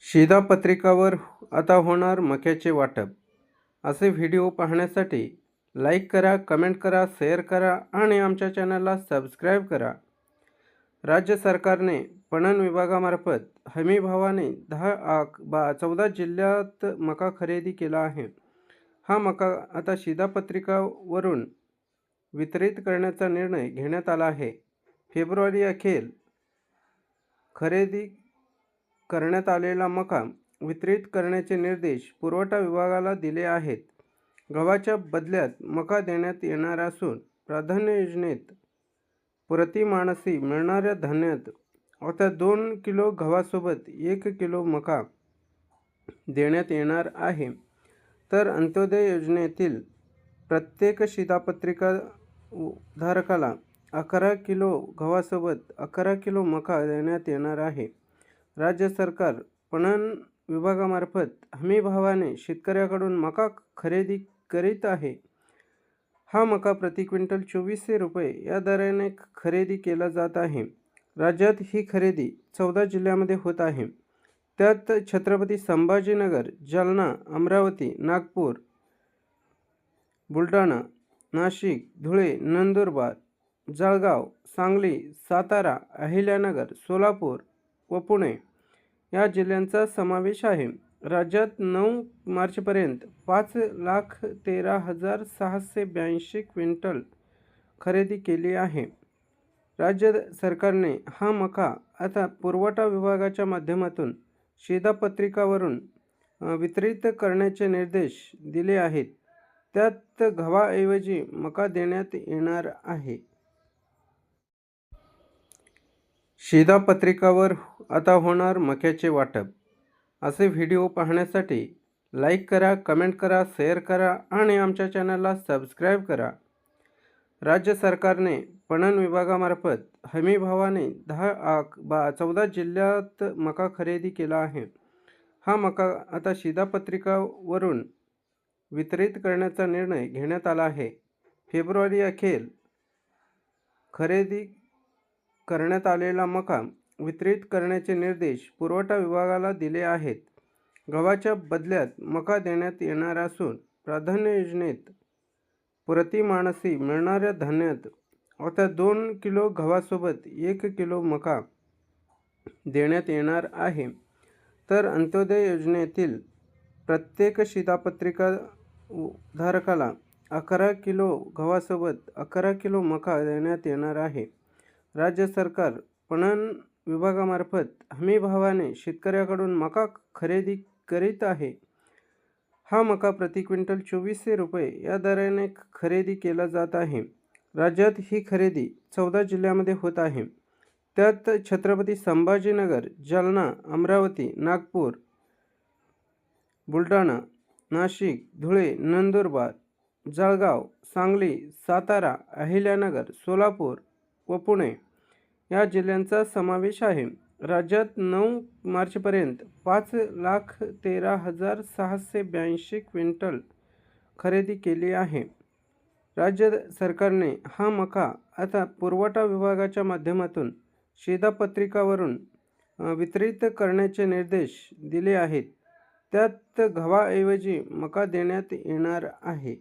शिधापत्रिकावर आता होणार मक्याचे वाटप. असे व्हिडिओ पाहण्यासाठी लाईक करा, कमेंट करा, शेअर करा आणि आमच्या चॅनलला सबस्क्राईब करा. राज्य सरकारने पणन विभागामार्फत हमी भावाने 14 जिल्ह्यात मका खरेदी केला आहे. हा मका आता शिधापत्रिकावरून वितरित करण्याचा निर्णय घेण्यात आला आहे. फेब्रुवारी अखेर खरेदी करण्यात आलेला मका वितरित करण्याचे निर्देश पुरवठा विभागाला दिले आहेत. गव्हाच्या बदल्यात मका देण्यात येणार असून प्राधान्य योजनेत प्रति माणसी मिळणाऱ्या धान्यात आता 2 किलो गव्हासोबत 1 किलो मका देण्यात येणार आहे. तर अंत्योदय योजनेतील प्रत्येक शिधापत्रिका धारकाला 11 किलो गव्हासोबत 11 किलो मका देण्यात येणार आहे. राज्य सरकार पणन विभागामार्फत हमी भावाने शेतकऱ्याकडून मका खरेदी करीत आहे. हा मका प्रति क्विंटल 2400 रुपये या दराने खरेदी केला जात आहे. राज्यात ही खरेदी 14 जिल्ह्यामध्ये होत आहे. त्यात छत्रपती संभाजीनगर, जालना, अमरावती, नागपूर, बुलढाणा, नाशिक, धुळे, नंदुरबार, जळगाव, सांगली, सातारा, अहिल्यानगर, सोलापूर व पुणे या जिल्ह्यांचा समावेश आहे. राज्यात 9 मार्चपर्यंत 5,13,682 क्विंटल खरेदी केली आहे. राज्य सरकारने हा मका आता पुरवठा विभागाच्या माध्यमातून शिधापत्रिकावरून वितरित करण्याचे निर्देश दिले आहेत. त्यात गव्हाऐवजी मका देण्यात येणार आहे. शिधापत्रिकावर आता होणार मक्याचे वाटप. असे व्हिडिओ पाहण्यासाठी लाईक करा, कमेंट करा, शेअर करा आणि आमच्या चॅनलला सबस्क्राईब करा. राज्य सरकारने पणन विभागामार्फत हमी भावाने 14 जिल्ह्यात मका खरेदी केला आहे. हा मका आता शिधापत्रिकावरून वितरित करण्याचा निर्णय घेण्यात आला आहे. फेब्रुवारी अखेर खरेदी करण्यात आलेला मका वितरित करण्याचे निर्देश पुरवठा विभागाला दिले आहेत. गव्हाच्या बदल्यात मका देण्यात येणार असून प्राधान्य योजनेत प्रति माणसी मिळणाऱ्या धान्यात आता 2 किलो गव्हासोबत 1 किलो मका देण्यात येणार आहे. तर अंत्योदय योजनेतील प्रत्येक शिधापत्रिका धारकाला 11 किलो गव्हासोबत 11 किलो मका देण्यात येणार आहे. राज्य सरकार पणन विभागामार्फत हमी भावाने शेतकऱ्याकडून मका खरेदी करीत आहे. हा मका प्रति क्विंटल 2400 रुपये या दराने खरेदी केला जात आहे. राज्यात ही खरेदी 14 जिल्ह्यामध्ये होत आहे. त्यात छत्रपती संभाजीनगर, जालना, अमरावती, नागपूर, बुलढाणा, नाशिक, धुळे, नंदुरबार, जळगाव, सांगली, सातारा, अहिल्यानगर, सोलापूर व पुणे या जिल्ह्यांचा समावेश आहे. राज्यात 9 मार्चपर्यंत 5,13,682 क्विंटल खरेदी केली आहे. राज्य सरकारने हा मका आता पुरवठा विभागाच्या माध्यमातून शिधापत्रिकावरून वितरित करण्याचे निर्देश दिले आहेत. त्यात गव्हाऐवजी मका देण्यात येणार आहे.